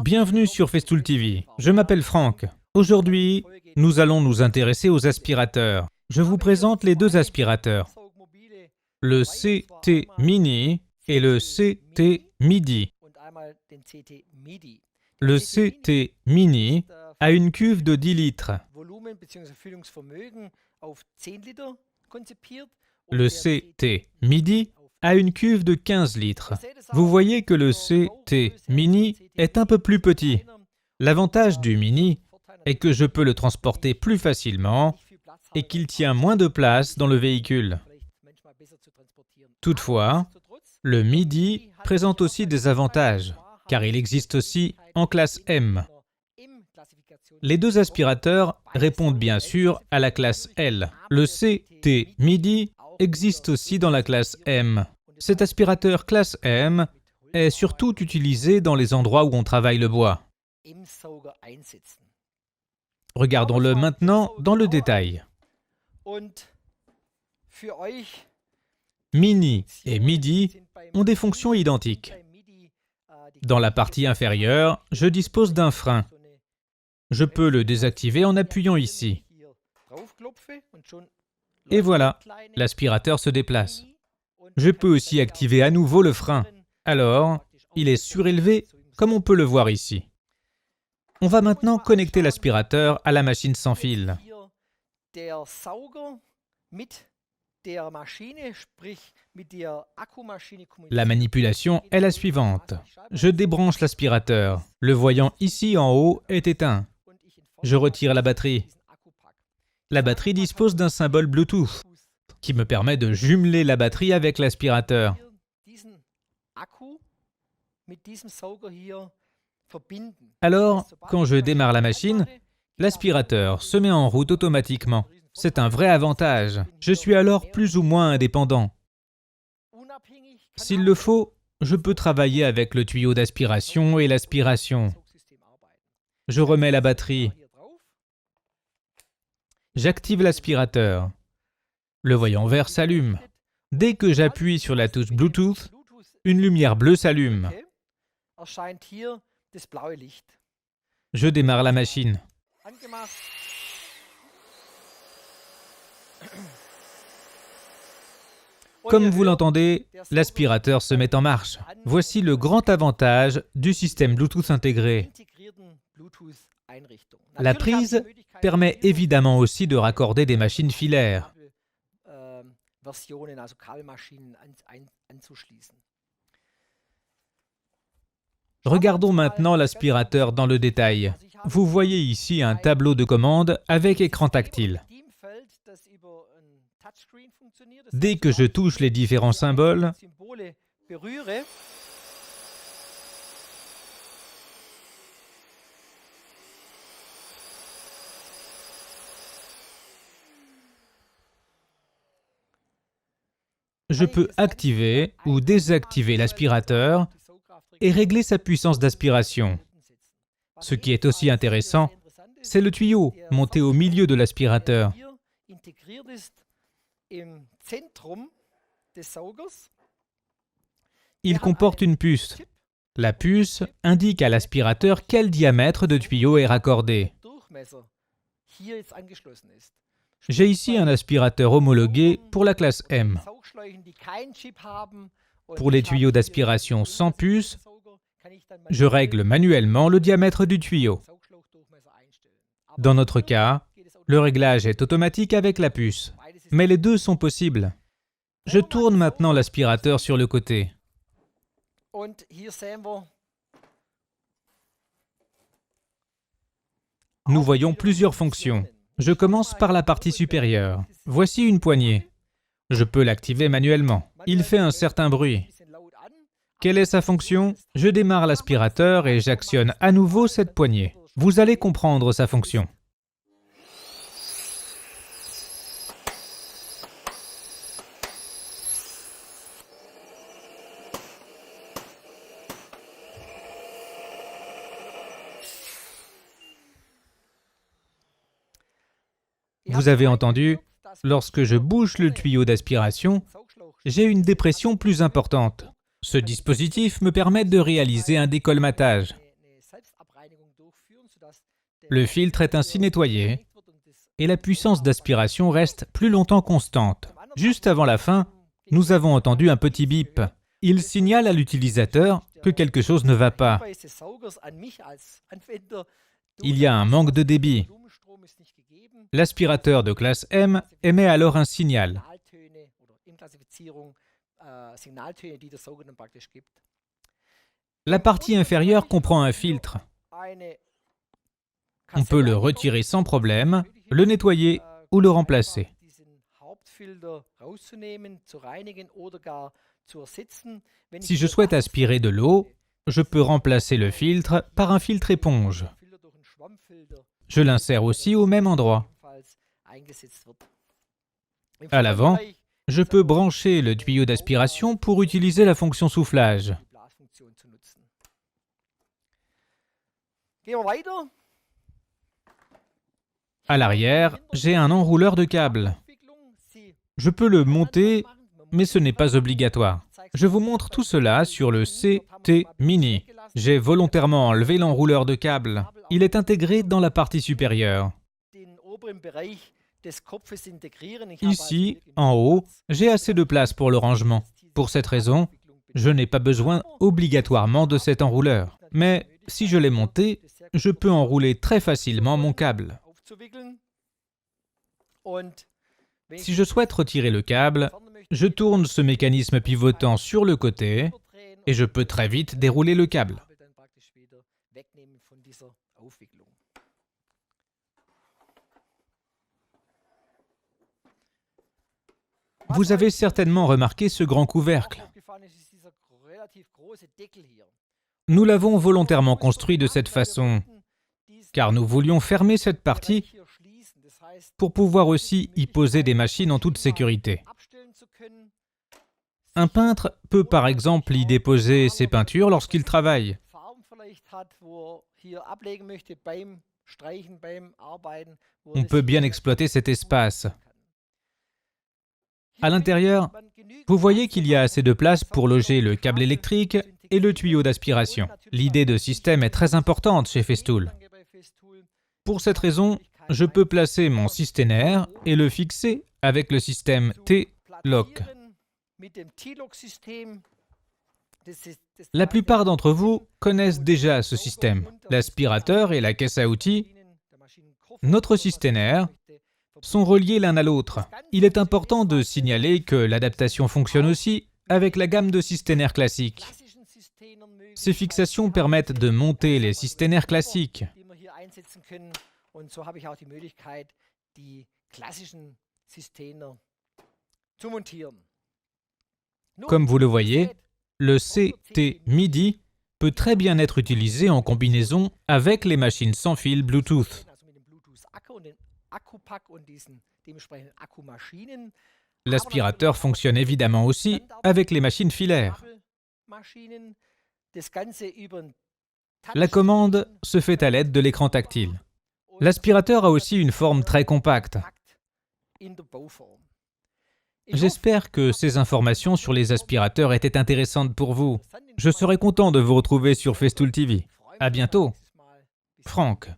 Bienvenue sur Festool TV, je m'appelle Franck. Aujourd'hui, nous allons nous intéresser aux aspirateurs. Je vous présente les deux aspirateurs, le CT Mini et le CT Midi. Le CT Mini a une cuve de 10 litres. Le CT Midi a une cuve de 15 litres. Vous voyez que le CT Mini est un peu plus petit. L'avantage du Mini est que je peux le transporter plus facilement et qu'il tient moins de place dans le véhicule. Toutefois, le Midi présente aussi des avantages, car il existe aussi en classe M. Les deux aspirateurs répondent bien sûr à la classe L. Le CT Midi existe aussi dans la classe M. Cet aspirateur classe M est surtout utilisé dans les endroits où on travaille le bois. Regardons-le maintenant dans le détail. Mini et Midi ont des fonctions identiques. Dans la partie inférieure, je dispose d'un frein. Je peux le désactiver en appuyant ici. Et voilà, l'aspirateur se déplace. Je peux aussi activer à nouveau le frein. Alors, il est surélevé, comme on peut le voir ici. On va maintenant connecter l'aspirateur à la machine sans fil. La manipulation est la suivante. Je débranche l'aspirateur. Le voyant ici en haut est éteint. Je retire la batterie. La batterie dispose d'un symbole Bluetooth qui me permet de jumeler la batterie avec l'aspirateur. Alors, quand je démarre la machine, l'aspirateur se met en route automatiquement. C'est un vrai avantage. Je suis alors plus ou moins indépendant. S'il le faut, je peux travailler avec le tuyau d'aspiration et l'aspiration. Je remets la batterie. J'active l'aspirateur. Le voyant vert s'allume. Dès que j'appuie sur la touche Bluetooth, une lumière bleue s'allume. Je démarre la machine. Comme vous l'entendez, l'aspirateur se met en marche. Voici le grand avantage du système Bluetooth intégré. La prise permet évidemment aussi de raccorder des machines filaires. Regardons maintenant l'aspirateur dans le détail. Vous voyez ici un tableau de commande avec écran tactile. Dès que je touche les différents symboles, je peux activer ou désactiver l'aspirateur et régler sa puissance d'aspiration. Ce qui est aussi intéressant, c'est le tuyau monté au milieu de l'aspirateur. Il comporte une puce. La puce indique à l'aspirateur quel diamètre de tuyau est raccordé. J'ai ici un aspirateur homologué pour la classe M. Pour les tuyaux d'aspiration sans puce, je règle manuellement le diamètre du tuyau. Dans notre cas, le réglage est automatique avec la puce, mais les deux sont possibles. Je tourne maintenant l'aspirateur sur le côté. Nous voyons plusieurs fonctions. Je commence par la partie supérieure. Voici une poignée. Je peux l'activer manuellement. Il fait un certain bruit. Quelle est sa fonction? Je démarre l'aspirateur et j'actionne à nouveau cette poignée. Vous allez comprendre sa fonction. Vous avez entendu, lorsque je bouche le tuyau d'aspiration, j'ai une dépression plus importante. Ce dispositif me permet de réaliser un décolmatage. Le filtre est ainsi nettoyé et la puissance d'aspiration reste plus longtemps constante. Juste avant la fin, nous avons entendu un petit bip. Il signale à l'utilisateur que quelque chose ne va pas. Il y a un manque de débit. L'aspirateur de classe M émet alors un signal. La partie inférieure comprend un filtre. On peut le retirer sans problème, le nettoyer ou le remplacer. Si je souhaite aspirer de l'eau, je peux remplacer le filtre par un filtre éponge. Je l'insère aussi au même endroit. À l'avant, je peux brancher le tuyau d'aspiration pour utiliser la fonction soufflage. À l'arrière, j'ai un enrouleur de câbles. Je peux le monter, mais ce n'est pas obligatoire. Je vous montre tout cela sur le CT Mini. J'ai volontairement enlevé l'enrouleur de câbles. Il est intégré dans la partie supérieure. Ici, en haut, j'ai assez de place pour le rangement. Pour cette raison, je n'ai pas besoin obligatoirement de cet enrouleur. Mais si je l'ai monté, je peux enrouler très facilement mon câble. Si je souhaite retirer le câble, je tourne ce mécanisme pivotant sur le côté et je peux très vite dérouler le câble. Vous avez certainement remarqué ce grand couvercle. Nous l'avons volontairement construit de cette façon, car nous voulions fermer cette partie pour pouvoir aussi y poser des machines en toute sécurité. Un peintre peut par exemple y déposer ses peintures lorsqu'il travaille. On peut bien exploiter cet espace. À l'intérieur, vous voyez qu'il y a assez de place pour loger le câble électrique et le tuyau d'aspiration. L'idée de système est très importante chez Festool. Pour cette raison, je peux placer mon systénaire et le fixer avec le système T-Lock. La plupart d'entre vous connaissent déjà ce système. L'aspirateur et la caisse à outils, notre systénaire, sont reliés l'un à l'autre. Il est important de signaler que l'adaptation fonctionne aussi avec la gamme de systénaires classiques. Ces fixations permettent de monter les systénaires classiques. Comme vous le voyez, le CT MIDI peut très bien être utilisé en combinaison avec les machines sans fil Bluetooth. L'aspirateur fonctionne évidemment aussi avec les machines filaires. La commande se fait à l'aide de l'écran tactile. L'aspirateur a aussi une forme très compacte. J'espère que ces informations sur les aspirateurs étaient intéressantes pour vous. Je serai content de vous retrouver sur Festool TV. À bientôt. Franck.